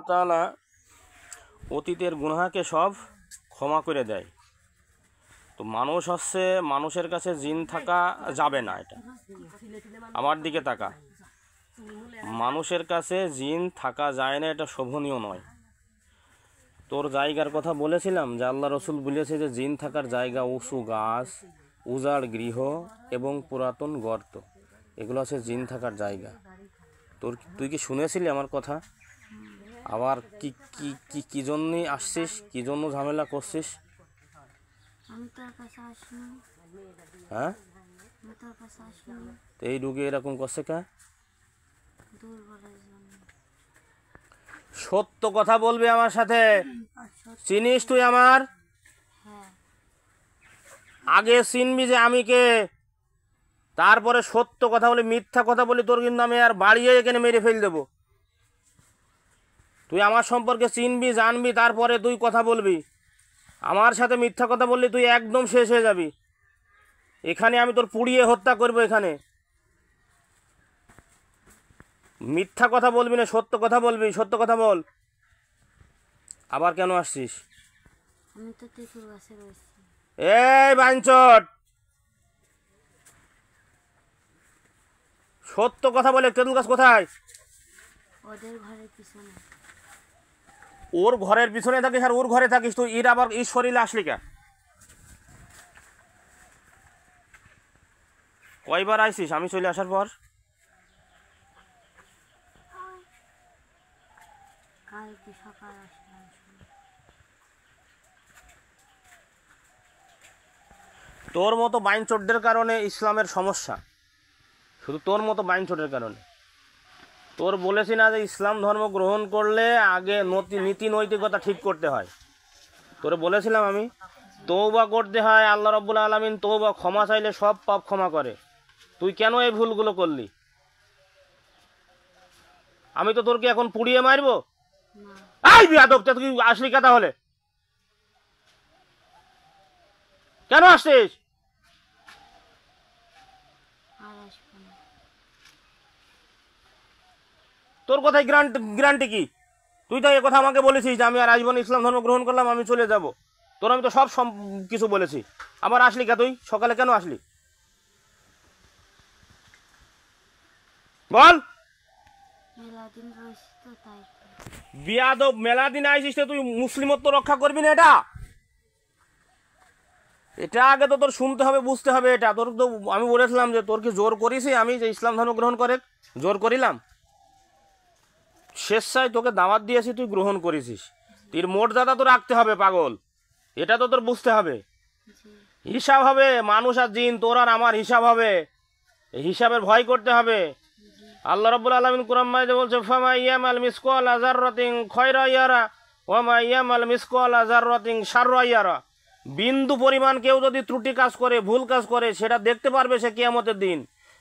তাআলা অতীতের গুনাহকে সব ক্ষমা করে দেয়। তো মানুষ হচ্ছে, মানুষের কাছে জিন থাকা যাবে না। এটা আমার দিকে তাকা, মানুষের কাছে জিন থাকা যায় না, এটা শোভনীয় নয়। তোর জায়গার কথা বলেছিলাম যে আল্লাহ রসুল বলেছে যে জিন থাকার জায়গা উঁচু গাছ, উজাড় গৃহ এবং পুরাতন গর্ত, এগুলো হচ্ছে জিন থাকার জায়গা। তুই কি শুনেছিলি আমার কথা? আবার কি কি কি কি জন্য আসছিস, কি জন্য ঝামেলা করছিস? হ্যাঁ, তো এই রোগী এরকম করছে কে? সত্য কথা বলবি আমার সাথে। চিনিস তুই আমার? আগে চিনবি যে আমি কে, তারপরে সত্য কথা বলি। মিথ্যা কথা বলি তোর কিন্তু আমি আর বাড়িয়ে এখানে মেরে ফেল দেবো। তুই আমার সম্পর্কে চিনবি, জানবি, তারপরে তুই কথা বলবি। আমার সাথে মিথ্যা কথা বললি তুই একদম শেষ হয়ে যাবি। এখানে আমি তোর পুড়িয়ে হত্যা করব। এখানে মিথ্যা কথা বলবি না, সত্য কথা বলবি। সত্য কথা বল। আবার কেন আসছিস? আমি তো তেঁতুল গাছে রয়েছি। এই বাঞ্চট, সত্য কথা বলে। তেঁতুল গাছ কোথায়? ওদের ঘরের পিছনে। ওর ঘরের পিছনে থাকিস আর ওর ঘরে থাকিস তুই। এর আবার এই শরীরে আসলি কে? কয়বার আইসিস আমি চলে আসার পর? কালকে সকাল আসলাম। তোর মতো বাইনচোটদের কারণে ইসলামের সমস্যা, শুধু তোর মতো বাইনচোটের কারণে। তোর বলেছি না যে ইসলাম ধর্ম গ্রহণ করলে আগে নীতি নৈতিকতা ঠিক করতে হয়? তোরে বলেছিলাম আমি। তওবা করতে হয়, আল্লাহ রাব্বুল আলামিন তওবা, ক্ষমা চাইলে সব পাপ ক্ষমা করে। তুই কেন এই ভুলগুলো করলি? আমি তো তোরকে এখন পুড়িয়ে মারবো। এই বিয়াদব, তুই আসলি কে তাহলে? কেন আসছিস? তোর কথায় গ্যারান্টি কি? তুই তো এই কথা আমাকে বলেছিস যে আমি আর আসবো না, ইসলাম ধর্ম গ্রহণ করলাম, আমি চলে যাব। তোর আমি তো সব কিছু বলেছি। আবার আসলি কে তুই? সকালে কেন আসলি বল? বিয়াদব, মেলা দিন আইসিস তুই, মুসলিমত্ব রক্ষা করবি না? এটা আগে তো তোর শুনতে হবে, বুঝতে হবে। এটা তোর তো আমি বলেছিলাম যে তোর কি জোর করিছি আমি যে ইসলাম ধর্ম গ্রহণ করে? জোর করিলাম? স্বেচ্ছায় তোকে দাওয়াত দিয়েছি, তুই গ্রহণ করেছিস। তোর মর্যাদা তো রাখতে হবে পাগল, এটা তো তোর বুঝতে হবে। হিসাব হবে, মানুষ আর জিন, তোর আর আমার হিসাব হবে। এই হিসাবের ভয় করতে হবে। আল্লাহ রাব্বুল আলামিন কুরআন মাজিদে বলছে, ফামা ইয়ামাল মিসকালা যাররাতিন খায়রা ইয়ারা ওয়া মা ইয়ামাল মিসকালা যাররাতিন শাররা ইয়ারা। বিন্দু পরিমাণ কেউ যদি ত্রুটি কাজ করে, ভুল কাজ করে, সেটা দেখতে পারবে সে কিয়ামতের দিন।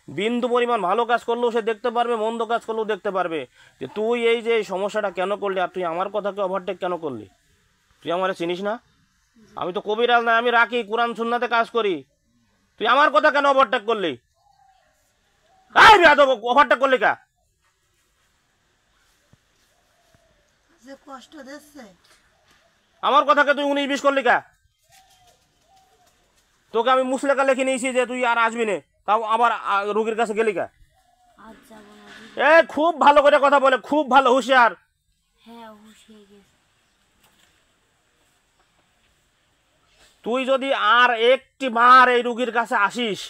বিন্দু পরিমাণ ভালো কাজ করলেও সে দেখতে পারবে, মন্দ কাজ করলেও দেখতে পারবে। যে তুই এই যে সমস্যাটা কেন করলি, আর তুই আমার কথাকে ওভারটেক কেন করলি? তুই আমারে চিনিস না? আমি তো কবিরাজ না, আমি রাখি, কোরআন সুন্নাতে কাজ করি। তুই আমার কথা কেন ওভারটেক করলি? এই বিয়াদব, ওভারটেক করলি কা? যে কষ্ট দিচ্ছে আমার কথাকে তুই 19-20 করলি কা? তোকে আমি মুসলেকা লিখে নিয়েছি যে তুই আর আসবি না, তাও আবার রোগীর কাছে গেলি কা? এ খুব ভালো করে কথা বলে, খুব ভালো, হুঁশিয়ার। হ্যাঁ, হুঁশিয়ে গেছে। তুই যদি আর একটি বার এই রোগীর কাছে আসিস,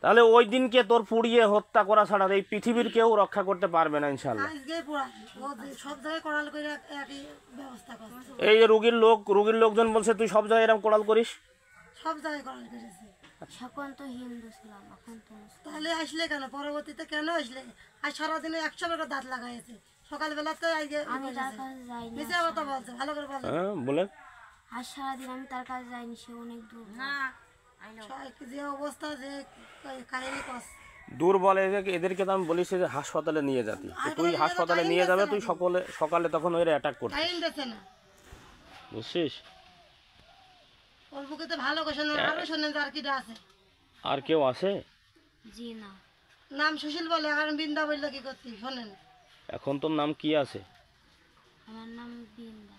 তাহলে ওই দিনকে তোর পুড়িয়ে হত্যা করা ছাড়া এই পৃথিবীর কেউ রক্ষা করতে পারবে না ইনশাআল্লাহ। এই যে রোগীর লোকজন বলছে তুই সব জায়গায় এরকম কোড়াল করিস। সব জায়গায় করাল করেছি। এখন তো হিন্দু ছিলাম, এখন তো তাহলে আসলে কেন? পরবর্তীতে কেন আসলে? আজ সারাদিনে 100 টাকা দাঁত লাগাইছে। সকালবেলাতে আমি তার কাছে যাইনি। নিচে কথা বলছে, ভালো করে বল। হ্যাঁ বলে। আজ সারাদিন আমি তার কাছে যাইনি, সে অনেক দূর। না, যে অবস্থা, যে কাহিনী কস দূর বলে, এদেরকে তো আমি বলিস যে হাসপাতালে নিয়ে যাবি। তুই হাসপাতালে নিয়ে যাবে, তুই সকালে তখন ওই অ্যাটাক করবি। টাইম দিতে না, বুঝছিস? ওর বুকে তো ভালো করে শোনেন, আরো শোনেন। আর কি আছে? আর কেউ আছে? জি না। নাম সুশীল বলে, আর বিন্দা বললে কি করতি শোনেন? এখন তোর নাম কি আছে? আমার নাম বিন্দা।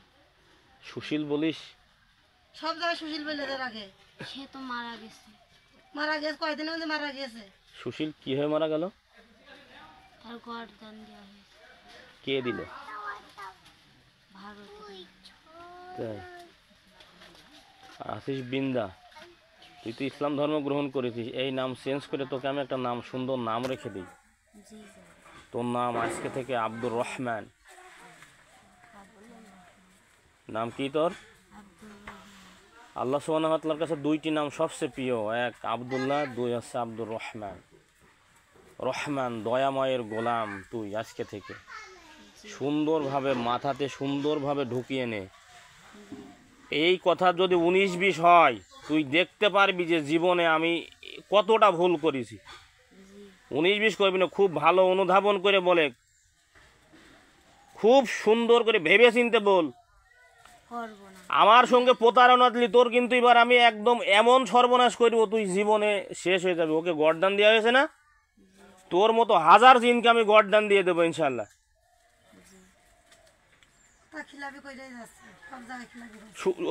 সুশীল বলিস? সব জায়গায় সুশীল বলে রাখে। সে তো মারা গেছে। মারা গেছে কয়দিনের মধ্যে মারা গেছে। সুশীল কি হয়ে মারা গেল? তার গর্দান দেওয়া হয়েছে। কে দিল? ভারত। তাই আশিস বিন্দা, তুই তো ইসলাম ধর্ম গ্রহণ করেছিস, এই নাম চেঞ্জ করে তোকে আমি একটা নাম, সুন্দর নাম রেখে দিই। তোর নাম আজকে থেকে আব্দুর রহমান। নাম কি তোর? আল্লাহ সুবহানাহু ওয়া তাআলার কাছে দুইটি নাম সবচেয়ে প্রিয়, এক আব্দুল্লাহ, দুই হচ্ছে আব্দুর রহমান। রহমান দয়াময়ের গোলাম তুই আজকে থেকে। সুন্দরভাবে মাথাতে সুন্দরভাবে ঢুকিয়ে নে। এই কথা যদি 19-20 হয়, তুই দেখতে পারবি যে জীবনে আমি কতটা ভুল করেছি। 19-20 করবি না, খুব ভালো অনুধাবন করে বলে, খুব সুন্দর করে ভেবে চিনতে বল। আমার সঙ্গে প্রতারণা দিলি, তোর কিন্তু এবার আমি একদম এমন সর্বনাশ করব, তুই জীবনে শেষ হয়ে যাবে। ওকে গর্দান দেওয়া হয়েছে না, তোর মতো হাজার জিনকে আমি গর্দান দিয়ে দেবো ইনশাল্লাহ।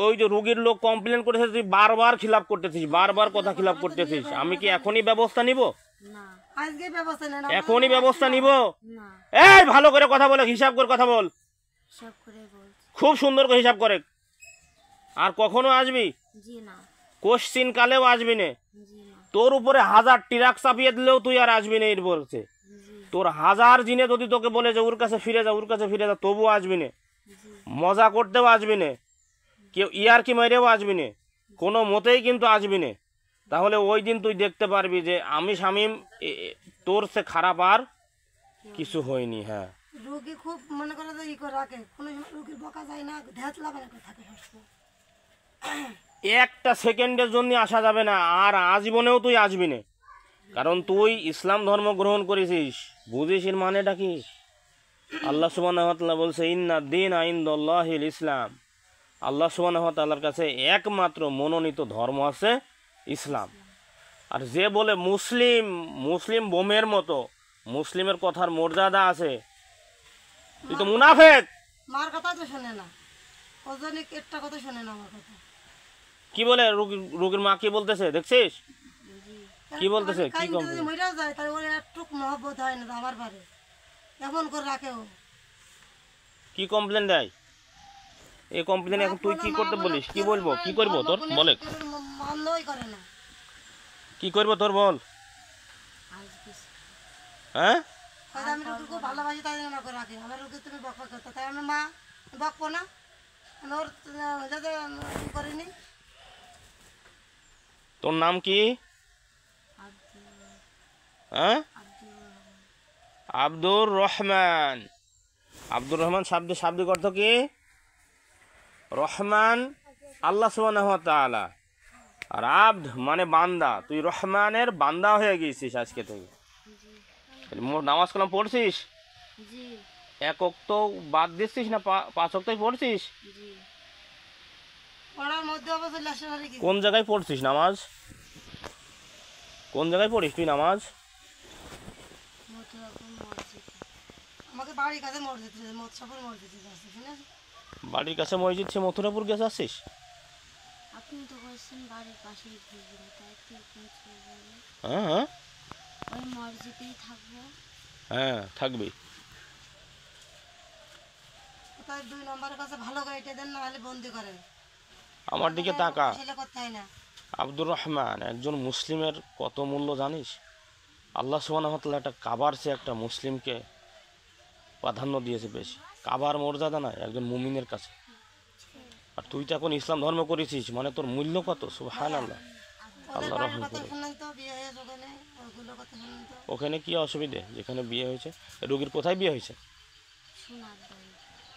ওই যে রোগীর লোক কমপ্লেন করেছে, তুই বারবার খিলাপ করতেছিস, বারবার কথা খিলাপ করতেছিস। আমি কি এখনই ব্যবস্থা নিব? এখনই ব্যবস্থা নিব? এই ভালো করে কথা বলে, হিসাব করে কথা বল, খুব সুন্দর করে হিসাব করে। আর কখনো আসবি? কোশ্চিন কালেও আসবি না। তোর উপরে 1000 ট্রাক চাপিয়ে দিলেও তুই আর আসবি না। এর পরে তোর 1000 জিনে যদি তোকে বলে যে ওর কাছে ফিরে যা, ওর কাছে ফিরে যা, তবুও আসবি না। মজা করতেও আসবি না, কেউ ইয়ার কি মেরেও আসবি না, কোনো মতেই কিন্তু আসবি না। তাহলে ওই দিন তুই দেখতে পারবি যে আমি শামীম তোর সে খারাপ আর কিছু হয়নি। হ্যাঁ, রোগী খুব মনে করে যে ই করে রাখে, কোনো রোগীর বকা যায় না, ধ্যাত লাগানো থাকে। একটা সেকেন্ডের জন্য আসা যাবে না, আর আজীবনেও তুই আসবি না। কারণ তুই ইসলাম ধর্ম গ্রহণ করেছিস, বুঝিস এর মানেটা কি? আল্লাহ সুবহানাহু ওয়া তাআলা বলছে, ইন্না দীনা ইনদাল্লাহিল ইসলাম। আল্লাহ সুবহানাহু ওয়া তাআলার কাছে একমাত্র মনোনীত ধর্ম আছে ইসলাম। আর যে বলে মুসলিম, মুসলিম বোমের মতো, মুসলিমের কথার মর্যাদা আছে, তুই তো মুনাফিক। মার কথা তো শুনে না, ওজনে একটা কথা শুনে না আমার কথা। কি বলে রোগীর মা কি বলতেছে দেখছিস? কি বলতেছে? কি কমপ্লেন? মইরা যায় তাই ওর একটু মহব্বত হয় না আমার পারে, এমন করে রাখে ও। কি কমপ্লেন দেয়? এই কমপ্লেন এখন তুই কি করতে বলিস? কি বলবো? কি করব তোর? বলে মানলই করে না। কি করব তোর বল? হ্যাঁ, আমি রোগীকে খুব ভালোবাসি, তাই না করে রাখি। আমার রোগী তুমি বকবা করতে, তাই আমি মা বকবো না, ওর যাতে করিনি। তোর নাম কি? হ্যাঁ, আব্দুর রহমান। আব্দুর রহমান শাব্দিক অর্থ কি? রহমান আল্লাহ সুবহানাহু ওয়া তাআলা, আর আব্দ মানে বান্দা। তুই রহমানের বান্দা হয়ে গেছিস আজকে থেকে। নামাজ কালাম পড়ছিস? এক ওয়াক্ত বাদ দিচ্ছিস না? 5 ওয়াক্তই পড়ছিস? কোন জায়গায় পড়ছিস নামাজ? কোন জায়গায় পড়িস তুই নামাজ? বাড়ির কাছে মসজিদ, সে মথুরাপুর গেছে আসছিস? হ্যাঁ হ্যাঁ হ্যাঁ, থাকবি। আমার দিকে তাকা। আব্দুর রহমান একজন মুসলিমের কত মূল্য জানিস? আল্লাহ সুবহানাহু ওয়া তাআলা একটা কাবার চেয়ে একটা মুসলিমকে প্রাধান্য দিয়েছে বেশি। কাবার মর্যাদা না একজন মুমিনের কাছে। আর তুই তো এখন ইসলাম ধর্ম করেছিস, মানে তোর মূল্য কত! সুবহানাল্লাহ। আল্লাহ রহম করে। ওখানে কি অসুবিধে যেখানে বিয়ে হয়েছে? রোগীর কোথায় বিয়ে হয়েছে?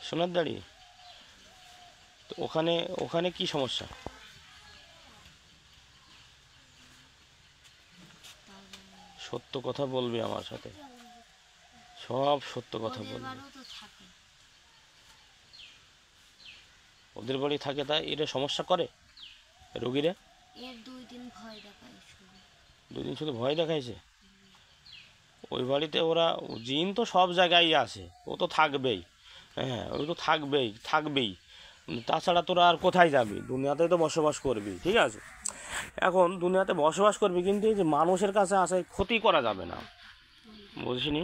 সোনারদাঁড়ি। তো ওখানে কি সমস্যা? সত্য কথা বলবি আমার সাথে, সব সত্য কথা বলবি। ওদের বাড়ি থাকে, তাই এটা সমস্যা করে রোগীরা? 2 দিন শুধু ভয় দেখাইছে? ওই বাড়িতে ওরা জিন তো সব জায়গায় আছে, ও তো থাকবেই। হ্যাঁ ওই তো থাকবেই থাকবেই, তাছাড়া তোরা আর কোথায় যাবি, দুনিয়াতেই তো বসবাস করবি, ঠিক আছে। এখন দুনিয়াতে বসবাস করবি, কিন্তু এই যে মানুষের কাছে আসে ক্ষতি করা যাবে না, বুঝিনি।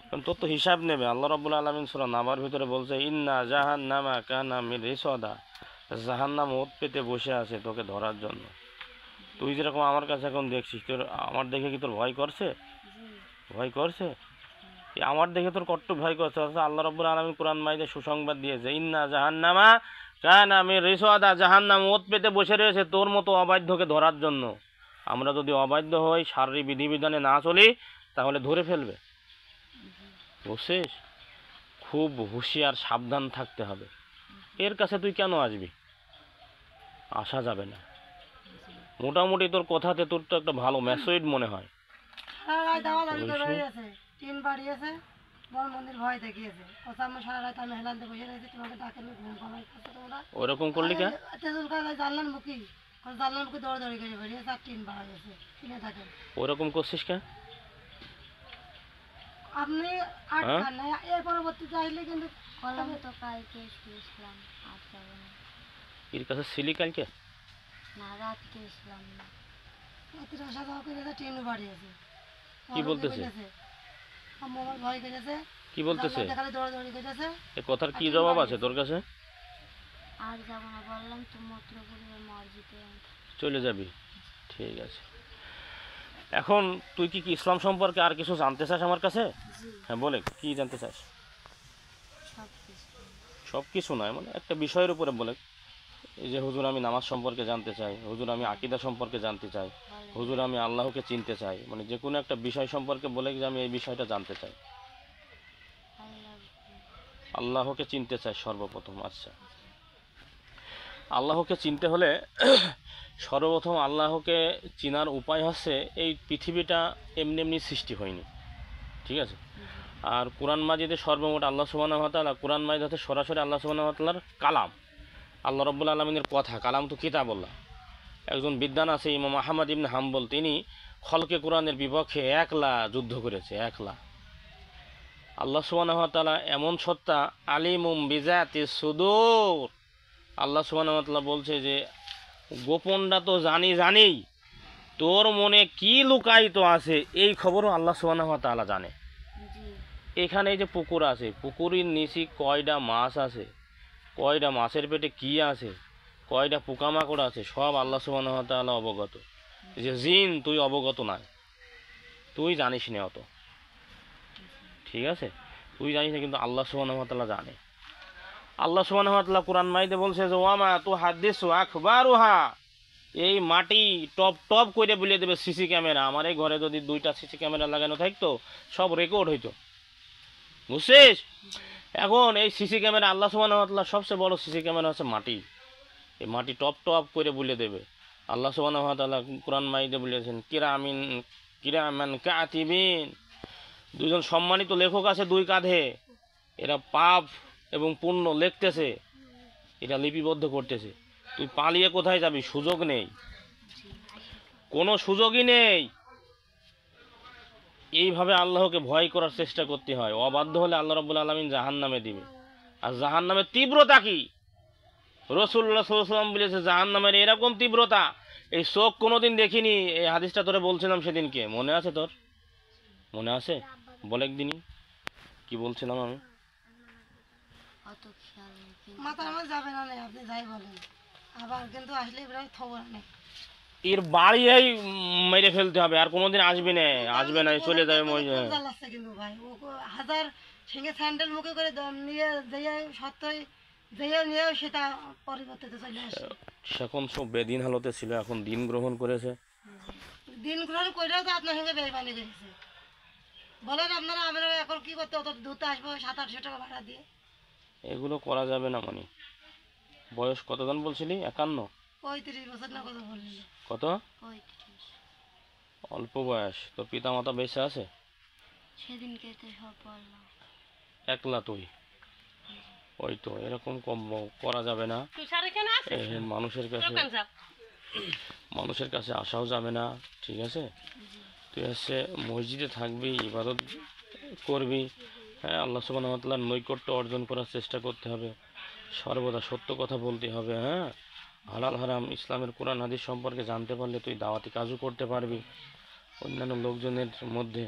কারণ তোর তো হিসাব নেবে। আল্লাহ রাব্বুল আলামিন সূরা নাবার ভিতরে বলছে, ইন্না জাহান্নামা কানা মিরসাদা, জাহান্নাম ওত পেতে বসে আছে তোকে ধরার জন্য। তুই যেরকম আমার কাছে এখন দেখছিস, তোর আমার দেখে কি তোর ভয় করছে? ভয় করছে? আমার দেখে তোর কট্ট ভয় করছে। অথচ আল্লাহ রাব্বুল আলামিন কোরআন মাজিদে সুসংবাদ দিয়েছে, ইন্না জাহান্নামা কানা মিরসাদা, জাহান্নাম ওত পেতে বসে রয়েছে তোর মতো অবাধ্যকে ধরার জন্য। আমরা যদি অবাধ্য হই, শারীরিক বিধিবিধানে না চলি, তাহলে ধরে ফেলবে, বুঝছিস? খুব হুঁশিয়ার সাবধান থাকতে হবে। এর কাছে তুই কেন আসবি? আসা যাবে না। মোটামুটি তোর কথাতে তোর তো একটা ভালো মেসেজ মনে হয়। সারা রাত দাওয়া দাবি করে বেরিয়েছে, টিন বাড়িয়েছে, বড় মন্দির ভয় দেখিয়েছে। কথা আমি সারা রাত আমি হেলানতে বসে রয়েছি, তোমাকে ডাকে ঘুম পালাই করতে তোমরা ওরকম করলি কে? তেজুল কাজ জানলাম মুখি, জানলাম মুখি দৌড় দৌড়ি করে বেরিয়েছে, আর টিন বাড়িয়েছে, টিনে থাকেন। ওরকম করছিস কে? আপনি আটকান না, এর পরবর্তীতে আসলে কিন্তু কলম তো কালকে শুয়েছিলাম, আর যাবো না। এর কাছে ছিলি কালকে? না, রাত্রে ছিলাম না। রাত্রে আসা যাওয়া করেছে, টিনও বাড়িয়েছে। কি বলতেছে? মোবাইল ভয় করেছে, কি বলতেছে? দেখালে দৌড়াদৌড়ি করেছে। এ কথার কি জবাব আছে তোর কাছে? আর যাবো না, বললাম তো মূত্রপুরের মসজিদে। চলে যাবি, ঠিক আছে। এখন তুই কি কি ইসলাম সম্পর্কে আর কিছু জানতে চাস আমার কাছে? হ্যাঁ বলে, কি জানতে চাস? সব কিছু। সব কিছু নয়, মানে একটা বিষয়ের উপরে বলে। এই যে হুজুর আমি নামাজ সম্পর্কে জানতে চাই, হুজুর আমি আকীদা সম্পর্কে জানতে চাই, হুজুর আমি আল্লাহকে চিনতে চাই, মানে যে কোনো একটা বিষয় সম্পর্কে বলে যে আমি এই বিষয়টা জানতে চাই, আল্লাহকে চিনতে চাই সর্বপ্রথম। আচ্ছা, আল্লাহকে চিনতে হলে সর্বপ্রথম আল্লাহকে চিনার উপায় হচ্ছে, এই পৃথিবীটা এমনি এমনি সৃষ্টি হয়নি, ঠিক আছে। আর কোরআন মাজিদে সর্বমোট আল্লাহ সুবহানাহু ওয়া তাআলা, কোরআন মাজিদ হচ্ছে সরাসরি আল্লাহ সুবহানাহু ওয়া তাআলার কালাম, আল্লাহ রাব্বুল আলামিনের কথা। কালাম তো কিতাবুল্লাহ। একজন বিদ্বান আছে ইমাম আহমদ ইবনে হাম্বল, তিনি খলকে কোরআনের বিপক্ষে একলা যুদ্ধ করেছে, একলা। আল্লাহ সুবহানাহু ওয়া তাআলা এমন সত্তা, আলিমুম বিজাতিস সুদূর। আল্লাহ সুবহানাহু ওয়া তাআলা বলছে যে গোপনটা তো জানি, তোর মনে কি লুকায়িত আছে এই খবরও আল্লাহ সুবহানাহু ওয়া তাআলা জানে। এখানে এই যে পুকুর আছে, পুকুরের নিচে কয়টা মাছ আছে, কয়টা মাছের পেটে কি আছে, কয়টা পোকামাকড় আছে, সব আল্লাহ সুবহানাহু ওয়া তাআলা অবগত। যে জিন তুই অবগত নাই, তুই জানিস না অত, ঠিক আছে, তুই জানিস না, কিন্তু আল্লাহ সুবহানাহু ওয়া তাআলা জানে। আল্লাহ সুবহানাহু ওয়া তাআলা কোরআন মাইদে বলছে যে ওয়ামা তুহাদ্দিসু আখবারুহা, এই মাটি টপ টপ করে বলে দেবে সিসি ক্যামেরা। আমার এই ঘরে যদি 2টা সিসি ক্যামেরা লাগানো থাকতো, সব রেকর্ড হইতো, বুঝছিস? এখন এই সিসি ক্যামেরা, আল্লাহ সুবহানাহু ওয়া তাআলা সবচেয়ে বড় সিসি ক্যামেরা হচ্ছে মাটি। এই মাটি টপ টপ করে বলে দেবে। আল্লাহ সুবহানাহু ওয়া তাআলা কোরআন মাইদে বলেছেন কিরামান কাতিবিন, 2জন সম্মানিত লেখক আছে 2 কাঁধে, এরা পাপ এবং পুণ্য লিখতেছে, এটা লিপিবদ্ধ করতেছে। তুই পালিয়ে কোথায় যাবি? সুযোগ নেই, কোনো সুযোগই নেই। এইভাবে আল্লাহকে ভয় করার চেষ্টা করতে হয়। অবাধ্য হলে আল্লাহ রাব্বুল আলামিন জাহান্নামে দিবে। আর জাহান্নামের তীব্রতা কি? রাসূলুল্লাহ সাল্লাল্লাহু আলাইহি ওয়াসাল্লাম বলেছে জাহান্নামের এরকম তীব্রতা এই চোখ কোনোদিন দেখিনি। এই হাদিসটা তোরে বলছিলাম সেদিনকে, মনে আছে তোর? মনে আছে? বল একদিনই কি বলছিলাম আমি। অত খেয়াল নেই, মাথার মধ্যে যাবে না, আপনি যাই বলেন, আবার কিন্তু আসলে এবার খবর নেই। এর বাড়িয়েই মেরে ফেলতে হবে, আর কোনোদিন আসবে না, আসবে না, চলে যাবে। কিন্তু ভাই ও হাজার সিংহে স্যান্ডেল মুখে করে নিয়ে যেয়ে সত্যই যেয়ে নিয়েও সেটা পরিবর্তিত চলে আসে। এখন সব বেদিন হালতে ছিল, এখন দিন গ্রহণ করেছে। দিন গ্রহণ করেও তো আপনার সঙ্গে বেইমানি করেছে। বলেন আপনারা, আমরা এখন কি করতে, অত দূরতে আসবো 700-800 টাকা ভাড়া দিয়ে? এগুলো করা যাবে না। মানে বয়স কতজন বলছিলি? 51? 35 বছর না কত বললেন? কত? 35। অল্প বয়স। তোর পিতা মাতা বেঁচে আছে? সেদিনকে তো সব বললাম। একলা তুই? ওই তো, এরকম কম করা যাবে না। মানুষের কাছে আসাও যাবে না, ঠিক আছে? তুই হচ্ছে মসজিদে থাকবি, ইবাদত করবি, হ্যাঁ, আল্লাহ সুবহানাহু ওয়া তাআলার নৈকট্য অর্জন করার চেষ্টা করতে হবে, সর্বদা সত্য কথা বলতে হবে। হ্যাঁ, হালাল হারাম ইসলামের কোরআন হাদিস সম্পর্কে জানতে পারলে তুই দাওয়াতি কাজও করতে পারবি, অন্যান্য লোকজনের মধ্যে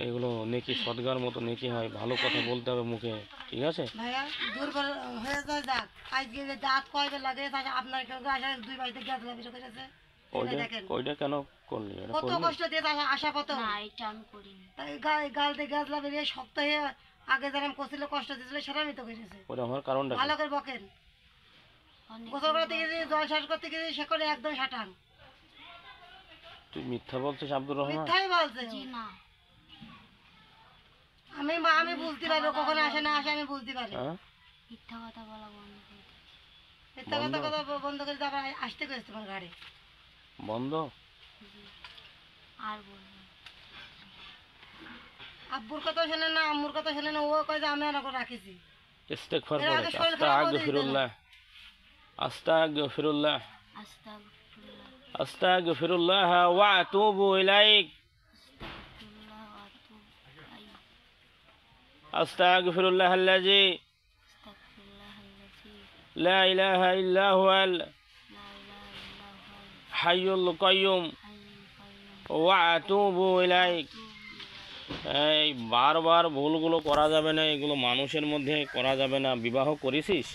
এগুলো নেকি সদগার মতো নেকি হয়। ভালো কথা বলতে হবে মুখে, ঠিক আছে? ভাইয়া দুর্বল হয়ে যায় দাঁত, আজকে যে দাঁত কয়বার লাগে তাকে আপনার কেউ আসা 2 বাড়িতে গ্যাস লাগানো করেছে। ওইটা দেখেন ওইটা কেন করলি? এটা কত করলি? কষ্ট দিয়ে তাকে আসা কত, না এটা আমি করিনি। তাই গালতে গ্যাস লাগিয়ে শক্ত হয়ে আগে যারা করছিল কষ্ট দিয়েছিল সেটা আমি তো করেছে। ওটা আমার কারণটা কি? ভালো করে বকেন, অনেক গোসল করতে গেছি জল শ্বাস করতে গেছি সে করে একদম সাটান তুই মিথ্যা বলছিস আব্দুর রহমান? মিথ্যাই বলছে। জি না, আমি বুঝতে পারি ও কখন আসে না আসে, আমি বুঝতে পারি। হ্যাঁ, মিথ্যা কথা বলা বন্ধ করে দিন। মিথ্যা কথা কথা বন্ধ করে তারপর আসতে করেছে তোমার গাড়ি বন্ধ। জি আর বলবো না। আব্বুর কথা শোনে না, আম্মুর কথা শোনে না, ও কয় যে আমি ওনাকে রাখিছি। ইস্তেগফার এর করে আগে শরীর খারাপ হয়ে আস্তাগফিরুল্লাহ, আস্তাগফিরুল্লাহ, আস্তাগফিরুল্লাহ, আস্তাগফিরুল্লাহ ওয়া আতুবু ইলাইক, আস্তাগফিরুল্লাহ ওয়া আতুবু ইলাইহি, আস্তাগফিরুল্লাহ আল্লাযী আস্তাগফিরুল্লাহ আল্লাযী লা ইলাহা ইল্লা হুয়াল লা ইলাহা ইল্লা হুয়াল হাইয়ুল কাইয়্যুম হাইয়ুল কাইয়্যুম ওয়া আতুবু ইলাইক। এই বারবার ভুলগুলো করা যাবে না, এগুলো মানুষের মধ্যে করা যাবে না। বিবাহ করেছিস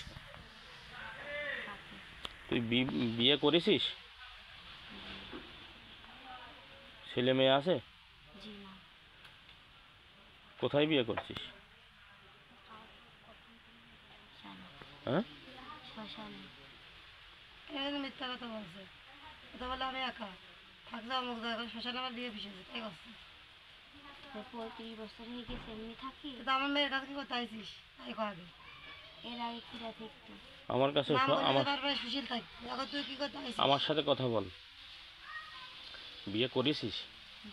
তুই? বিয়ে করেছিস? ছেলে মেয়ে আছে? জি না, কোথায় বিয়ে করছিস? জানা হ্যাঁ, শ্মশানে। এখানে মিথ্যা কথা বলছে, কথা বলে আমি একা থাকতে অমুক জায়গায় শ্মশানে আমার বিয়ে পিছিয়েছে তাই করছে। 35 বছর হয়ে গেছে এমনি থাকি। কিন্তু আমার মেয়ের কাছে কি করতে আইসিস তাই আগে এর আগে কিরা থাকতো? আমার কাছে নাম বলতে আমার তারপরে সুশীল থাকবে, এখন তুই কি করতে আইসিস? আমার সাথে কথা বল। বিয়ে করেছিস?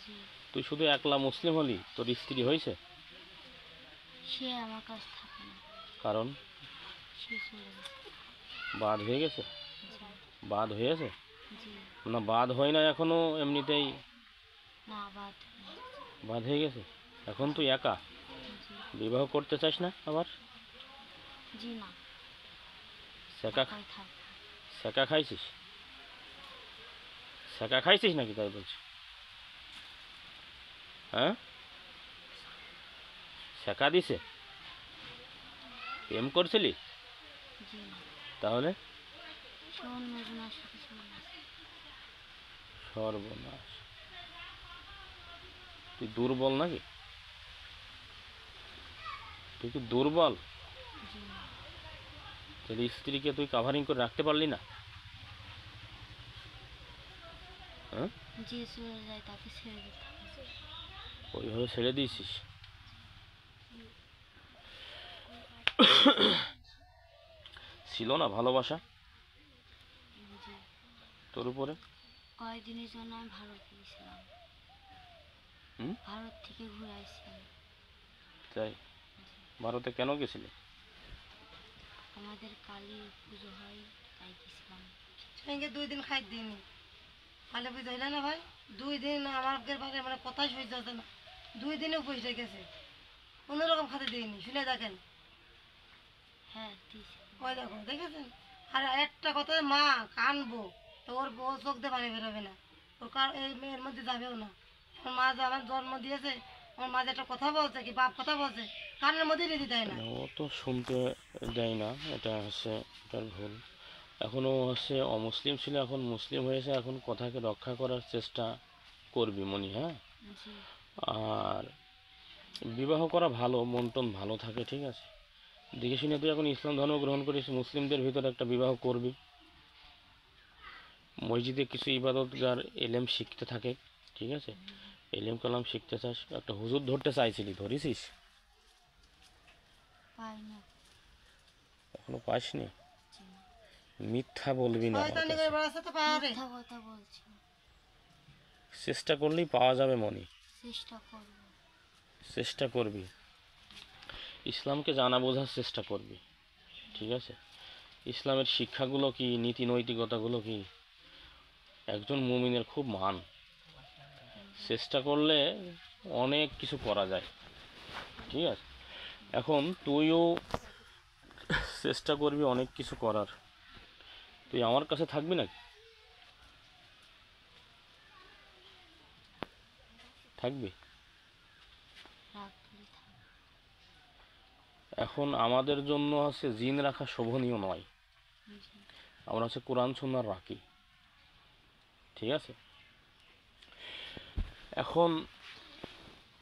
জি, তুই শুধু একলা মুসলিম হলি, তোর স্ত্রী হয়েছে? সে আমার কাছে থাকে না, কারণ সে চলে গেছে। বাদ হয়ে গেছে? জি বাদ হয়েছে জি, না? বাদ হয় না এখনো, এমনিতেই না বাদ হয়ে বাদ হয়ে গেছে। এখন তুই একা, গেছে। বিবাহ করতে চাস না আবার? জি জি না, সেকা একাই থাকবো। সেকা খাইছিস? সেকা খাইছিস নাকি তাই বলছি? হ্যাঁ, সেকা দিছে? প্রেম করছিলি? জি না, তাহলে? সে অন্যজনের সাথে চলে গেছে। সর্বনাশ, তুই দুর্বল নাকি? তুই কি দুর্বল? জি না, তাহলে স্ত্রীকে তুই কাভারিং করে রাখতে পারলি না? হ্যাঁ, যে চলে যায় তাকে ছেড়ে দিতে হবে। ওইভাবে ছেড়ে দিয়েছিস? ছিল না ভালোবাসা জি, তোর উপরে? কয়েকদিনের জন্য আমি ভারত গিয়েছিলাম, হুম, ভারত থেকে ঘুরে আসছি আমি। তাই? ভারতে কেন গেছিলি? আমাদের কালী পুজো হয় তাই গেছিলাম। সঙ্গে 2 দিন খাই দিইনি, কালে বুঝতে হইলে না ভাই, 2 দিন আমাদের বাড়ি মানে কথাই সহ্য হতো না, 2 দিনে উপোস হয়ে গেছে, কোনোরকম খাতে দিইনি। শুনে দেখেন, হ্যাঁ দিয়েছি। ওই দেখো দেখেছেন। আর একটা কথা, মা কানবো তো ওর চোখ দিয়ে পানি বেরোবে না, ওর এই মেয়ের মধ্যে যাবেও না। আমার মা যে আমার জন্ম দিয়েছে, আমার মা যে একটা কথা বলছে কি বাপ কথা বলছে, কানের মধ্যে রেদি দেয় না। ও তো শুনতে দেয় না, এটা হচ্ছে এটার ভুল। এখনও হচ্ছে অমুসলিম ছিল, এখন মুসলিম হয়েছে, এখন কথাকে রক্ষা করার চেষ্টা করবি মনি। হ্যাঁ, জি আর বিবাহ করা ভালো, মন টন ভালো থাকে, ঠিক আছে? দেখে শুনে তুই এখন ইসলাম ধর্ম গ্রহণ করিস, মুসলিমদের ভিতরে একটা বিবাহ করবি, মসজিদে কিছু ইবাদতগার এলেম শিখতে থাকে, ঠিক আছে? এলেম কালাম শিখতে চাস, একটা হুজুর ধরতে চাইছিলি, ধরেছিস? পাই না। এখনো পাসনি? জি না, মিথ্যা বলবি না আমার শয়তানি কাছে। করে বেড়াচ্ছে তো পাহাড়ে। মিথ্যা কথা বলছি না। চেষ্টা করলেই পাওয়া যাবে মনি, চেষ্টা করব। চেষ্টা করবি, ইসলামকে জানা বোঝার চেষ্টা করবি, ঠিক আছে? ইসলামের শিক্ষাগুলো কি, নীতি নৈতিকতাগুলো কি, একজন মুমিনের খুব মান। চেষ্টা করলে অনেক কিছু করা যায়, ঠিক আছে? এখন তুইও চেষ্টা করবি অনেক কিছু করার। তুই আমার কাছে থাকবি নাকি? থাকবি? রাখলে থাকবে। এখন আমাদের জন্য হচ্ছে জিন রাখা শোভনীয় নয়, আমরা হচ্ছে কোরআন সুন্নাহ রাখি, ঠিক আছে? এখন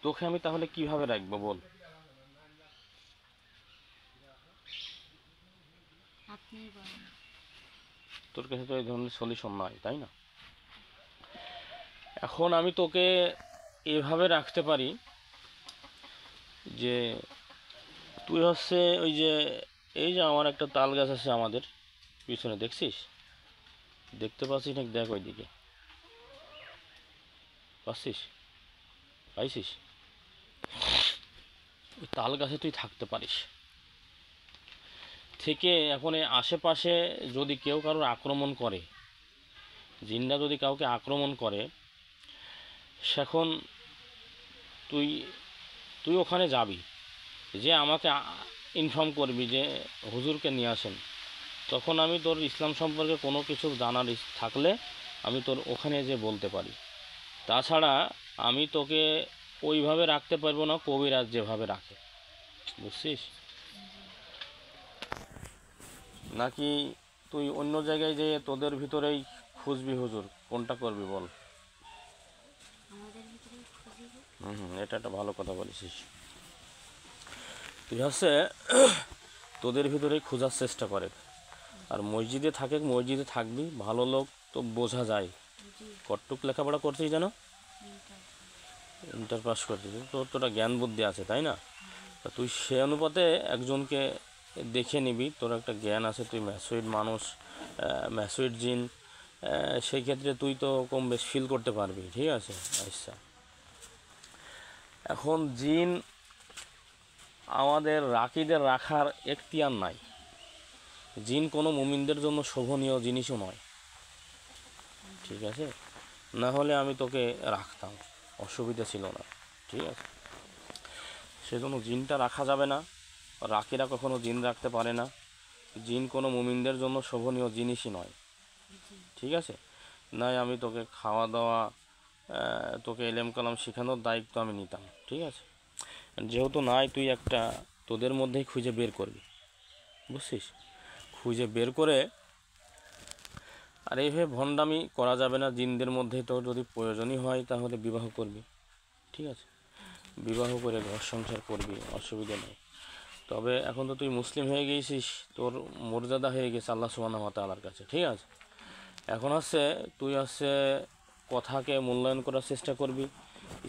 তোকে আমি তাহলে কিভাবে রাখবো বল? আপনি বলেন। তোর কাছে তো এই ধরনের সলিউশন নাই, তাই না? এখন আমি তোকে এভাবে রাখতে পারি যে তুই হচ্ছে ওই যে এই যে আমার একটা তাল গাছ আছে আমাদের পিছনে, দেখছিস? দেখতে পাচ্ছিস নাকি? দেখ ওইদিকে, পাচ্ছিস? পাইছিস? ওই তাল গাছে তুই থাকতে পারিস থেকে। এখন এই আশেপাশে যদি কেউ কারোর আক্রমণ করে, জিনরা যদি কাউকে আক্রমণ করে, সেখন তুই তুই ওখানে যাবি, যে আমাকে ইনফর্ম করবি যে হুজুরকে নিয়ে আসেন। তখন আমি তোর ইসলাম সম্পর্কে কোনো কিছু জানার থাকলে আমি তোর ওখানে যে বলতে পারি। তাছাড়া আমি তোকে ওইভাবে রাখতে পারবো না কবিরাজ যেভাবে রাখে, বুঝছিস? নাকি তুই অন্য জায়গায় যেয়ে তোদের ভিতরেই খুঁজবি হুজুর? কোনটা করবি বল? আমাদের ভিতরে খুঁজবে। এটা একটা ভালো কথা বলেছিস। তুই হচ্ছে তোদের ভিতরেই খোঁজার চেষ্টা করে, আর মসজিদে থাকে, মসজিদে থাকবি। ভালো লোক তো বোঝা যায়। কতটুক লেখাপড়া করছিস যেন? ইন্টার পাস করছিস, তোর তোটা জ্ঞান বুদ্ধি আছে, তাই না? তা তুই সে অনুপাতে একজনকে দেখে নিবি, তোর একটা জ্ঞান আছে, তুই ম্যাসুইড মানুষ, ম্যাসুইড জিন, সেই ক্ষেত্রে তুই তো কম বেশ ফিল করতে পারবি, ঠিক আছে? আচ্ছা, এখন জিন আমাদের রাকিদের রাখার এখতিয়ার নাই। জিন কোনো মুমিনদের জন্য শোভনীয় জিনিসও নয়, ঠিক আছে? না হলে আমি তোকে রাখতাম, অসুবিধা ছিল না, ঠিক আছে? সেজন্য জিনটা রাখা যাবে না, রাকিরা কখনো জিন রাখতে পারে না। জিন কোনো মুমিনদের জন্য শোভনীয় জিনিসই নয়, ঠিক আছে? নাই আমি তোকে খাওয়া দাওয়া, তোকে এলেম কালাম শেখানোর দায়িত্ব আমি নিতাম, ঠিক আছে? যেহেতু নাই, তুই একটা তোদের মধ্যেই খুঁজে বের করবি, বুঝছিস? খুঁজে বের করে, আর এইভাবে ভণ্ডামি করা যাবে না। জিনদের মধ্যে তোর যদি প্রয়োজনই হয় তাহলে বিবাহ করবি, ঠিক আছে? বিবাহ করে ঘর সংসার করবি, অসুবিধা নেই। তবে এখন তো তুই মুসলিম হয়ে গিয়েছিস, তোর মর্যাদা হয়ে গেছে আল্লাহ সুবহানাহু ওয়া তাআলার কাছে, ঠিক আছে? এখন হচ্ছে তুই হচ্ছে কথাকে মূল্যায়ন করার চেষ্টা করবি।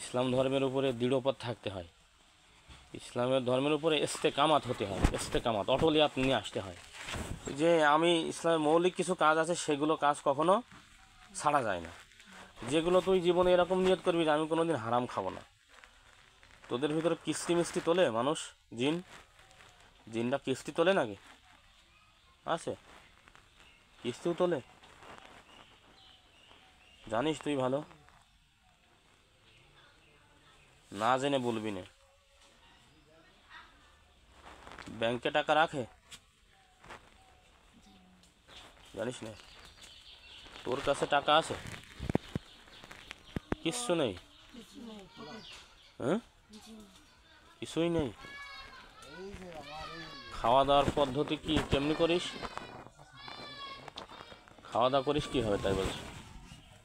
ইসলাম ধর্মের উপরে দৃঢ়পদ থাকতে হয়, ইসলামের ধর্মের উপরে ইস্তেকামাত হতে হয়, ইস্তেকামাত, অটলিয়াত নিয়ে আসতে হয়। যে আমি ইসলামের মৌলিক কিছু কাজ আছে, সেগুলো কাজ কখনো ছাড়া যায় না। যেগুলো তুই জীবনে এরকম নিয়ত করবি যে আমি কোনোদিন হারাম খাবো না। তোদের ভিতরে কিস্তি মিস্তি তোলে মানুষ, জিনরা কিস্তি তোলে নাকি? আছে, কিস্তিও তোলে, জানিস তুই ভালো? না জেনে বলবি না। ব্যাংকে টাকা রাখে, জানিস না? তোর কাছে টাকা আছে? কিচ্ছু নেই? হ্যাঁ, কিছুই নেই। খাওয়া দাওয়ার পদ্ধতি কি, কেমনি করিস? খাওয়া দাওয়া করিস কীভাবে তাই বলছি?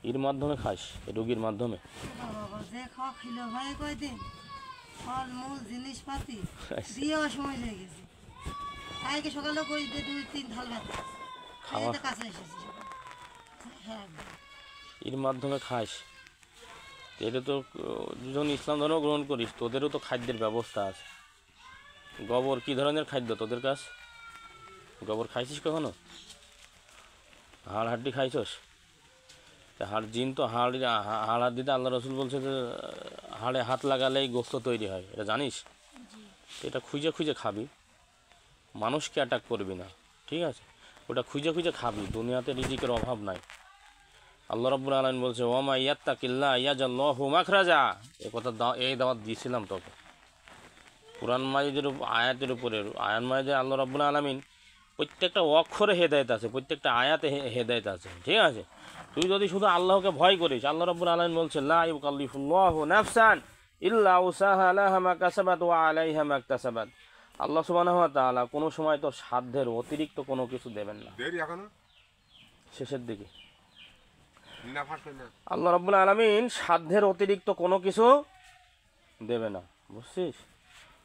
এর মাধ্যমে খাস, রোগীর মাধ্যমে? যে খাওয়া খেলো ভাই কয়দিন ফল মূল জিনিসপাতি দিয়ে সময় লেগে গেছে। কালকে সকালে কই দিয়ে 2-3 থাল ভাত খাওয়া কাছে এসেছি। হ্যাঁ, এর মাধ্যমে খাস। এটা তো যখন ইসলাম ধর্ম গ্রহণ করিস, তোদেরও তো খাদ্যের ব্যবস্থা আছে। গোবর কী ধরনের খাদ্য তোদের কাছ? গোবর খাইছিস কখনো? হাড় হাড্ডি খাইছস? হাড়, জিন তো হাড় হাড্ডিতে আল্লাহ রসুল বলছে যে হাড়ে হাত লাগালেই গোস্ত তৈরি হয়, এটা জানিস? এটা খুঁজে খুঁজে খাবি, মানুষকে অ্যাটাক করবি না, ঠিক আছে? ওটা খুঁজে খুঁজে খাবি। দুনিয়াতে রিজিকের অভাব নাই। আল্লাহ রাব্বুল আলামিন বলছে ওয়ামা ইয়াত্তাকিল্লাহ ইয়াজআল্লাহু মাখরাজা। এই কথা এই দাওয়াত দিয়েছিলাম তোকে, কোরআন মাজিদের আয়াতের উপরে, আয়াত মাজিদে আল্লাহ রাব্বুল আলামিন প্রত্যেকটা অক্ষরে হেদায়েত আছে, প্রত্যেকটা আয়াতে হেদায়েত আছে, ঠিক আছে। তুই যদি শুধু আল্লাহকে ভয় করিস, আল্লাহ রাব্বুল আলামিন বলছে লা ইউকাল্লিফুল্লাহু নাফসান ইল্লা উসাহা লাহা মা কাসাবাত ওয়া আলাইহা মা ইকতাসাবাত। আল্লাহ সুবহানাহু ওয়া তাআলা কোনো সময় তোর সাধ্যের অতিরিক্ত কোনো কিছু দেবেন না। শেষের দিকে আল্লাহ রাব্বুল আলামিন সাধ্যের অতিরিক্ত কোনো কিছু দেবে না, বুঝছিস?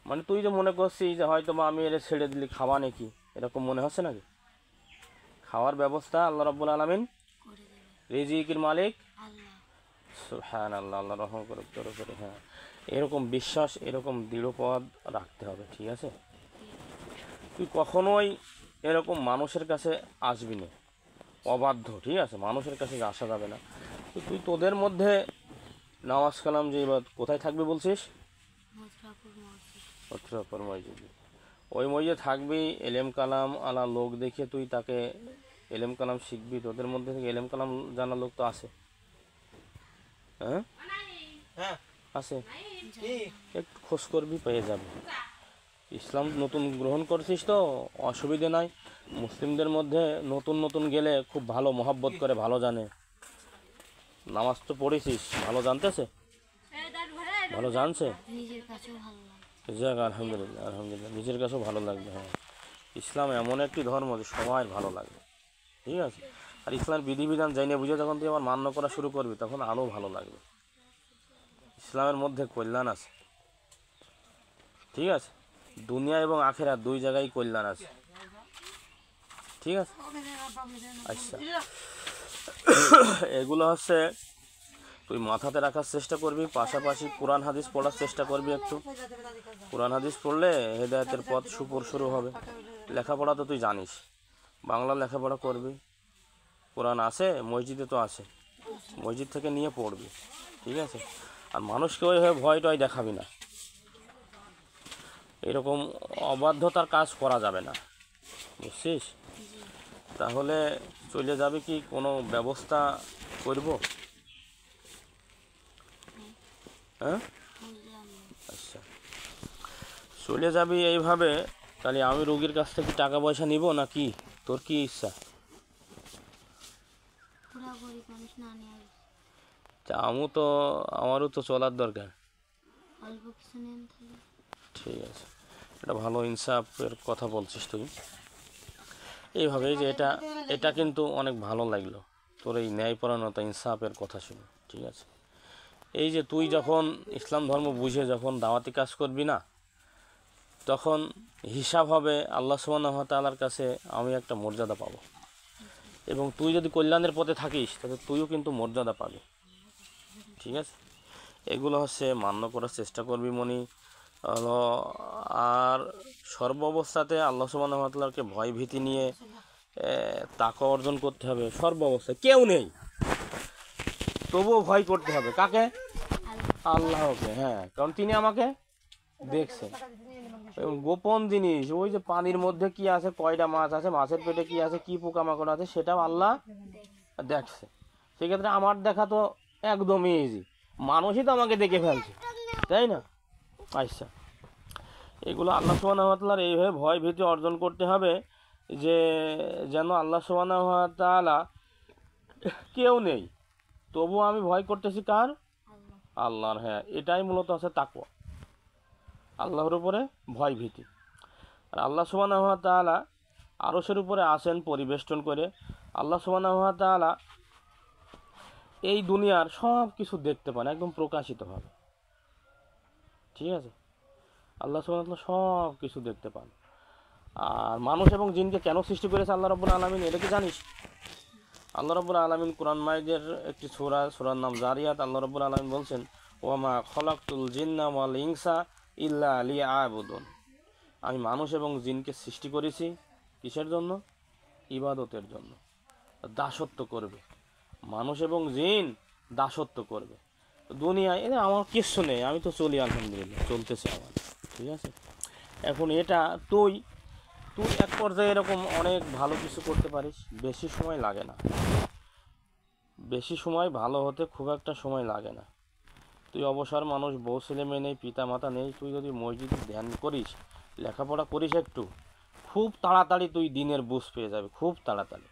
মানে তুই যে মনে করছিস যে হয়তো বা আমি এটা ছেড়ে দিলি খাওয়া নাকি, এরকম মনে হচ্ছে নাকি? খাওয়ার ব্যবস্থা আল্লাহ রাব্বুল আলামিন, রিজিকের মালিক সুবহানাল্লাহ, আল্লাহ রহম করে তোর উপরে। হ্যাঁ, এরকম বিশ্বাস, এরকম দৃঢ়পদ রাখতে হবে, ঠিক আছে? তুই কখনোই এরকম মানুষের কাছে আসবি না অবাধ্য, ঠিক আছে? মানুষের কাছে আসা যাবে না। তো তুই তোদের মধ্যে নামাজ কালাম যে এবার কোথায় থাকবি বলছিস? মথুরাপুর মসজিদ। ওই মসজিদে থাকবি, এলেম কালাম আলা লোক দেখে তুই তাকে এলেম কালাম শিখবি। তোদের মধ্যে থেকে এলেম কালাম জানা লোক তো আছে, হ্যাঁ আছে, একটু খোঁজ করবি, পেয়ে যাবে। ইসলাম নতুন গ্রহণ করছিস তো অসুবিধে নাই। মুসলিমদের মধ্যে নতুন নতুন গেলে খুব ভালো মহব্বত করে, ভালো জানে। নামাজ তো পড়েছিস, ভালো জানতেছে, ভালো জানছে, যাক আলহামদুলিল্লাহ, আলহামদুলিল্লাহ, নিজের কাছেও ভালো লাগবে। হ্যাঁ, ইসলাম এমন একটি ধর্ম যে সবাই ভালো লাগবে, ঠিক আছে? আর ইসলামের বিধিবিধান জানিয়ে বুঝে যখন তুই আমার মান্য করা শুরু করবি তখন আরও ভালো লাগবে। ইসলামের মধ্যে কল্যাণ আছে, ঠিক আছে? দুনিয়া এবং আখিরাত দুই জায়গায় কল্যাণ আছে, ঠিক আছে? আচ্ছা, এগুলো হচ্ছে তুই মাথাতে রাখার চেষ্টা করবি, পাশাপাশি কোরআন হাদিস পড়ার চেষ্টা করবি। একটু কোরআন হাদিস পড়লে হেদায়েতের পথ সুপুর শুরু হবে। লেখাপড়া তো তুই জানিস, বাংলা লেখাপড়া করবি। কোরআন আছে, মসজিদে তো আছে, মসজিদ থেকে নিয়ে পড়বি, ঠিক আছে? আর মানুষকে ওইভাবে ভয় টয় দেখাবি না, এরকম অবাধ্যতার কাজ করা যাবে না, বুঝছিস? তাহলে চলে যাবে কি কোনো ব্যবস্থা করব? হ্যাঁ, আচ্ছা, চলে যাবি এইভাবে। তাহলে আমি রোগীর কাছ থেকে টাকা পয়সা নিব না কি? তোর কি ইচ্ছা? আমারও তো চলার দরকার, ঠিক আছে? এটা ভালো ইনসাফের কথা বলছিস তুই এইভাবে, যে এটা কিন্তু অনেক ভালো লাগলো তোর এই ন্যায়পরায়ণতা, ইনসাফের কথা শুনে, ঠিক আছে? এই যে তুই যখন ইসলাম ধর্ম বুঝে যখন দাওয়াতি কাজ করবি না, তখন হিসাব হবে আল্লাহ সুবহানাহু ওয়া তাআলার কাছে, আমি একটা মর্যাদা পাবো। এবং তুই যদি কল্যাণের পথে থাকিস তাহলে তুইও কিন্তু মর্যাদা পাবি, ঠিক আছে? এগুলো হচ্ছে মান্য করার চেষ্টা করবি মনি। আর সর্ব অবস্থাতে আল্লাহ সুবহানাহু ওয়া তাআলাকে ভয় ভীতি নিয়ে তাকওয়া অর্জন করতে হবে। সর্ব অবস্থায় কেউ নেই, তবুও ভয় করতে হবে কাকে? আল্লাহকে। হ্যাঁ, কারণ তিনি আমাকে দেখছেন। গোপন জিনিস, ওই যে পানির মধ্যে কি আছে, কয়টা মাছ আছে, মাছের পেটে কি আছে, কি পোকামাকড় আছে, সেটাও আল্লাহ দেখছে। সেক্ষেত্রে আমার দেখা তো একদমই ইজি, মানুষই তো আমাকে দেখে ফেলছে, তাই না? আচ্ছা, এগুলো আল্লাহ সুবহানাহু ওয়া তাআলার এইভাবে ভয় ভীতি অর্জন করতে হবে যে যেন আল্লাহ সুবহানাহু ওয়া তাআলা কেউ নেই, তবুও আমি ভয় করতেছি কার? আল্লাহর। হ্যাঁ, এটাই মূলত আছে তাকওয়া, আল্লাহর উপরে ভয় ভীতি। আর আল্লাহ সুবহানাহু ওয়া তাআলা আরশের উপরে আসেন পরিবেষ্টন করে। আল্লাহ সুবহানাহু ওয়া তাআলা এই দুনিয়ার সব কিছু দেখতে পান একদম প্রকাশিতভাবে, ঠিক আছে? আল্লাহ সুবহানাহু ওয়া তাআলা সব কিছু দেখতে পান। আর মানুষ এবং জিনকে কেন সৃষ্টি করেছে আল্লাহ রাব্বুল আলামিন, এটা কি জানিস? আল্লাহ রাব্বুল আলামিন কোরআন মাজিদের একটি সূরার নাম জারিয়াত, আল্লাহ রাব্বুল আলামিন বলছেন ওয়া মা খালাকতুল জিন্না ওয়াল ইনসা ইল্লা লিয়াবুদুন। আমি মানুষ এবং জিনকে সৃষ্টি করেছি কিসের জন্য? ইবাদতের জন্য। দাসত্ব করবে, মানুষ এবং জিন দাসত্ব করবে দুনিয়ায়। এটা আমার কিচ্ছু নেই, আমি তো চলি আলহামদুলিল্লাহ, চলতেছে আমার, ঠিক আছে? এখন এটা তুই এক পর্যায়ে এরকম অনেক ভালো কিছু করতে পারিস, বেশি সময় লাগে না, বেশি সময় ভালো হতে খুব একটা সময় লাগে না। তুই অবসর মানুষ, বউ ছেলে মেয়ে নেই, পিতা মাতা নেই, তুই যদি মসজিদে ধ্যান করিস, লেখাপড়া করিস একটু, খুব তাড়াতাড়ি তুই দিনের বুঝ পেয়ে যাবে, খুব তাড়াতাড়ি।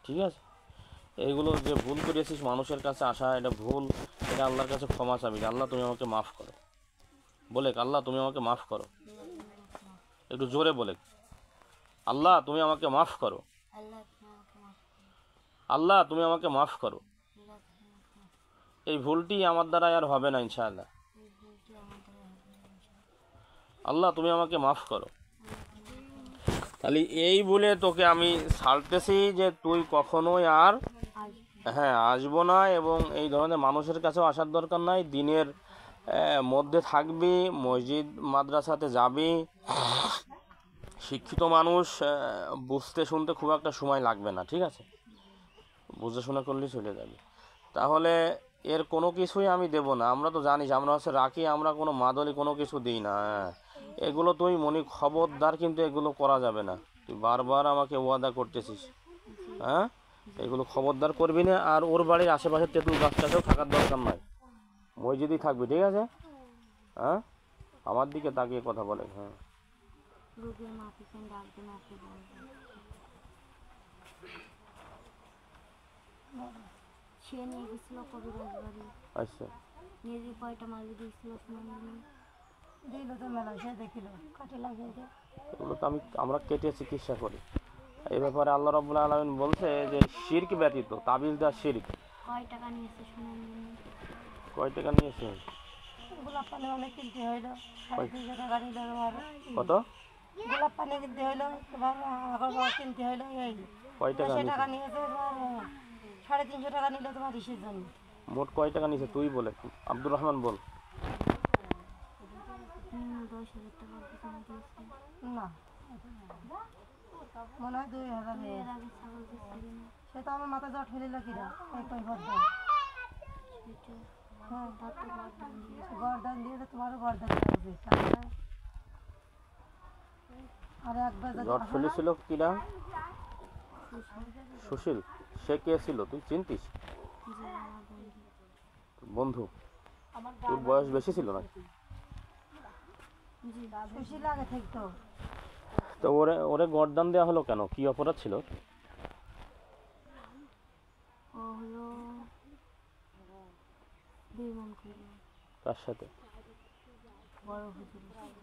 ঠিক আছে? এইগুলো যে ভুল করেছিস, মানুষের কাছে আসা এটা ভুল, এটা আল্লাহর কাছে ক্ষমা চাবি, আল্লাহ তুমি আমাকে মাফ করো। বলে আল্লাহ তুমি আমাকে মাফ করো, একটু জোরে বলে, আল্লাহ তুমি আমাকে মাফ করো, আল্লাহ তুমি আমাকে মাফ করো, আল্লাহ তুমি আমাকে মাফ করো। আল্লাহ তুমি আমাকে মাফ করো। এই ভুলটি আমার দ্বারা আর হবে না ইনশাআল্লাহ। এই ভুলটি আমার দ্বারা হবে না ইনশাআল্লাহ। আল্লাহ তুমি আমাকে মাফ করো। তাহলে এই বলে তোকে আমি ছাড়তেছি যে তুই কখনোই আর হ্যাঁ আসবো না, এবং এই ধরনের মানুষের কাছেও আসার দরকার নাই। দিনের মধ্যে থাকবি, মসজিদ মাদ্রাসাতে যাবি। শিক্ষিত মানুষ, বুঝতে শুনতে খুব একটা সময় লাগবে না, ঠিক আছে? বুঝে শোনা করলেই চলে যাবে। তাহলে এর কোনো কিছুই আমি দেব না। আমরা তো জানিস আমরা হচ্ছে রাখি, আমরা কোনো মাদলি কোনো কিছু দিই না। হ্যাঁ, এগুলো তুই মনি খবরদার, কিন্তু এগুলো করা যাবে না। তুই বারবার আমাকে ওয়াদা করতেছিস, হ্যাঁ? এগুলো খবরদার করবি না। আর ওর বাড়ির আশেপাশে তেঁতুল গাছটাতেও থাকার দরকার নাই, মসজিদই থাকবি, ঠিক আছে? হ্যাঁ, আমার দিকে তাকিয়ে কথা বলে। হ্যাঁ, রোগীর মাপিকেন ডাকবে নাকি বলবে। সে নিয়ে গেছিল কবিরাজ বাড়ি, আচ্ছা। নিয়ে যে কয়টা মাল দিয়েছিল শুনে দিল তো মেলা, সে দেখিল কাটে লাগিয়ে দে। এগুলো তো আমরা কেটে চিকিৎসা করি। এই ব্যাপারে আল্লাহ রাব্বুল আলামিন বলছে যে শিরক ব্যতীত, তাবিজ দেওয়া শিরক। কয় টাকা নিয়েছে শুনে কয় টাকা নিয়েছে? গোলাপ পানি অনেক কিনতে হইলো, 350 টাকা নিল তোমার। কত? গোলাপ পানি কিনতে হইলো তোমার, আগরবাতি কিনতে হইলো, এই কয় টাকা 80 নিয়েছে? টাকা নিয়েছে তোমার, 350 টাকা নিল তোমার ইসের জন্য। মোট কয় টাকা নিয়েছে তুই বলে, আব্দুর রহমান বল। 10,000 টাকার পিছনে দিয়েছে। না, মনে হয় 2000 নিয়ে। এর আগে ছাগল দিচ্ছিল না, সে তো আমার মাথা জট ফেলিল কিনা, এই কই ভদ্র। সেটা হ্যাঁ, তার তো গর্দান দিয়েছে। গর্দান দিয়ে তো তোমারও গর্দান দেওয়া উচিত, তাই না? আর একবার যদি জট ফেলেছিল কিনা? সুশীল, সুশীল। সে কে ছিল তুই চিনতিস? যে আমার বন্ধু। বন্ধু। তোর বয়স বেশি ছিল না? জি, সুশীল আগে থাকতো। তো ওরে ওরে গর্দান দেওয়া হলো কেন? কি অপরাধ ছিল? ও হলো বেঈমান করলো তার সাথে বড় হুজুরের সাথে।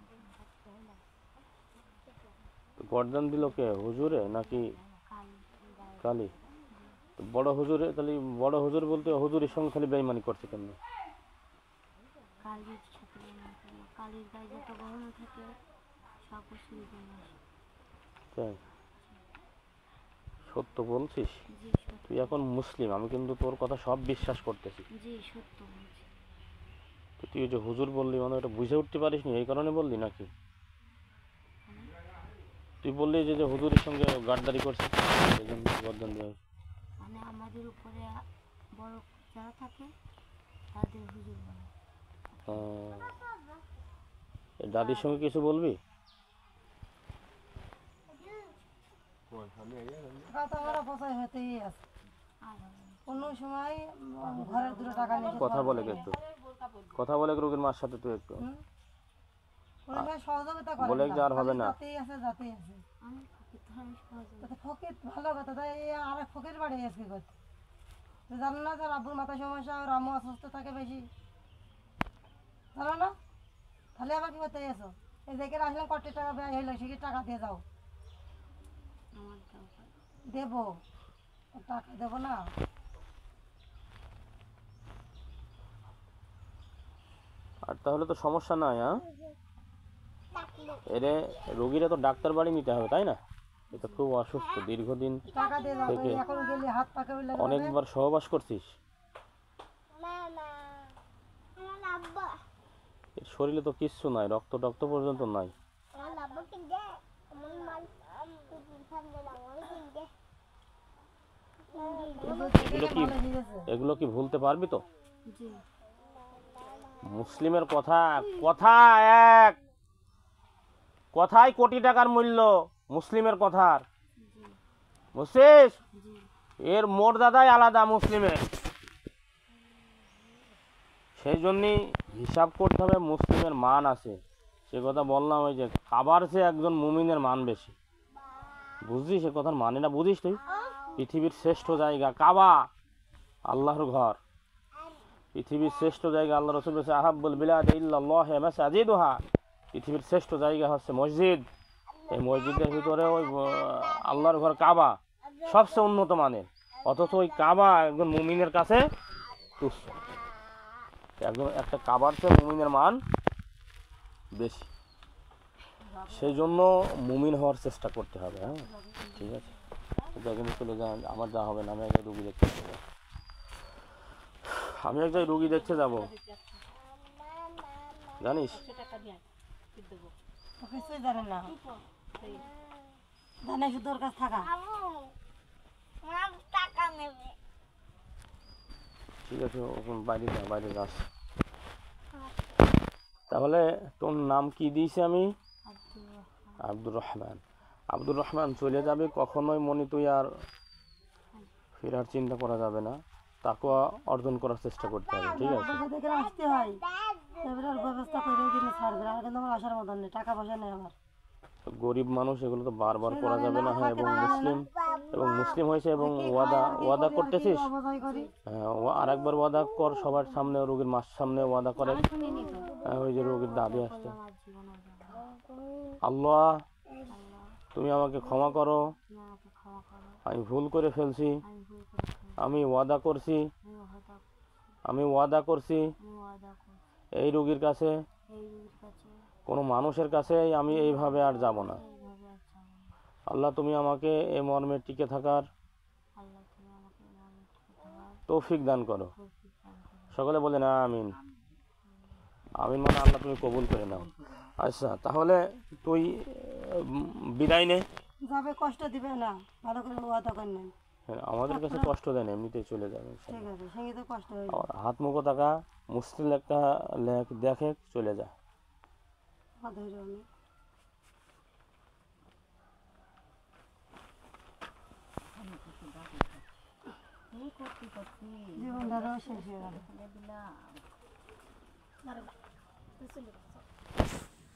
তো গর্দান দিল কে, হুজুরে নাকি কালী, কালী? তো বড় হুজুরে, তাহলে বড় হুজুর বলতে হুজুরের সঙ্গে খালি বেঈমানি করছে কেন? কালীর সাথে বেঈমান করলো। কালীর গায়ে যত গহনা থাকে সব চুরি করে আসে। তাই? সত্য বলছিস? জি সত্য, তুই এখন মুসলিম, আমি কিন্তু তোর কথা সব বিশ্বাস করতেছি। জি সত্য বলছি। তো তুই যে হুজুর বললি, মানে ওটা বুঝে উঠতে পারিস নি, এই কারণে বললি নাকি? তুই বললি যে হুজুরের সঙ্গে গাদ্দারি করছিস, এই জন্য গর্দান দেওয়া হয়েছে। মানে আমাদের উপরে বড় যারা থাকে তাদের হুজুর বলে। এই দাদির সঙ্গে কিছু বলবি? টাকা তো আমার অপচয় হতেই আছে। আর কোনো সময় ঘরের 2 টাকা নিয়ে কথা বলে একটু, কথা বলে রোগীর মার সাথে তুই একটু কোনো সময় সহযোগিতা করে বলে না। যে আর হবে না। যাতেই আছে, যাতেই আছে। আমি ফকির তো আমি সহজে তো ফকির ভালো কথা, তাই আর এক ফকির বাড়ি আজকে করতে। তুই জানো না যে আব্বুর মাথা সমস্যা, আর আম্মু অসুস্থ থাকে বেশি, জানো না? তাহলে আবার কি করতে গেছো? এই দেখে আসলাম, কত টাকা ব্যয় হইলো, সে কি টাকা দিয়ে যাও। আমার দরকার। দেবো, টাকা দেবো না? আর তাহলে তো সমস্যা নাই। হ্যাঁ, এরে রোগীরা তো ডাক্তার বাড়ি নিতে হবে, তাই না? এটা খুব অসুস্থ, দীর্ঘদিন টাকা দিয়ে যাবো, থেকে এখন গেলে হাত পাকে উঠলে অনেকবার সহবাস করছিস। এর শরীরে তো কিচ্ছু নাই, রক্ত টক্ত পর্যন্ত নাই। এগুলো কি ভুলতে পারবি তো? জি মুসলিমের কথা, কথা এক, কথাই কোটি টাকার মূল্য মুসলিমের কথার, জি বুঝছিস? জি এর মর্যাদাই আলাদা মুসলিমের। সেই জন্যই হিসাব করতে হবে মুসলিমের মান আছে। সে কথা বললাম, ওই যে কাবার চেয়ে একজন মুমিনের মান বেশি। বুঝছিস সে কথার মানে না? বুঝিস তুই? পৃথিবীর শ্রেষ্ঠ জায়গা কাবা, আল্লাহর ঘর, পৃথিবীর শ্রেষ্ঠ জায়গা। আল্লাহ রাসূল বলেছে আহাব্বুল বিলাদ ইল্লাল্লাহি মাসাজিদুহা, পৃথিবীর শ্রেষ্ঠ জায়গা হচ্ছে মসজিদ। এই মসজিদের ভিতরে ওই আল্লাহর ঘর কাবা সবচেয়ে উন্নত মানের, অথচ ওই কাবা একজন মুমিনের কাছে তুচ্ছ। একজন একটা কাবার চেয়ে মুমিনের মান বেশি। সেই জন্য মুমিন হওয়ার চেষ্টা করতে হবে। হ্যাঁ, ঠিক আছে, কিন্তু চলে যান, আমার যা হবে না। আমি এক রুগী দেখতে যাবো, আমি এক জায়গায় রুগী দেখতে যাবো, জানিস? কিছুই জানেন না, জানে শুধু ওর কাছে থাকা। ঠিক আছে, ওখানে বাইরে যা, বাইরে যাস। তাহলে তোর নাম কি দিয়েছি আমি? আব্দুর রহমান। আব্দুর রহমান চলে যাবে, কখনোই মনে তুই আর ফেরার চিন্তা করা যাবে না। তাকওয়া অর্জন করার চেষ্টা করতে হবে, ঠিক আছে? আসতে হয়, এবার ব্যবস্থা করে কিন্তু ছাড়বে। আর কিন্তু আমার আসার মতন নেই, টাকা পয়সা নেই আমার। গরিব মানুষ, এগুলো তো বারবার করা যাবে না। হ্যাঁ, এবং মুসলিম হয়েছে এবং ওয়াদা করতেছিস। হ্যাঁ, আর একবার ওয়াদা কর সবার সামনে, রোগীর মাস সামনে ওয়াদা করে। ওই যে রোগীর দাবি আসছে, আল্লাহ তুমি আমাকে ক্ষমা করো, আমি ভুল করে ফেলছি, আমি ওয়াদা করছি এই রোগীর কাছে, কোনো মানুষের কাছে আমি এইভাবে আর যাব না। আল্লাহ তুমি আমাকে এই মর্মে টিকে থাকার তৌফিক দান করো। সকলে বলে না আমিন। আমিন মানে আল্লাহ তুমি কবুল করে নাও। আচ্ছা, তাহলে তুই বিদায় নে। যাবে, কষ্ট দিবে না, ভালো করে ওয়াদা করেন। আমাদের কাছে কষ্ট দেন, এমনিতেই চলে যাবে। ঠিক আছে, সঙ্গে তো কষ্ট হয়। হাত মুখো টাকা মুশকিল একটা দেখে চলে যা। জীবনটাও শেষ হয়ে গেল।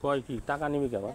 কয় কি টাকা নিবি কেমন?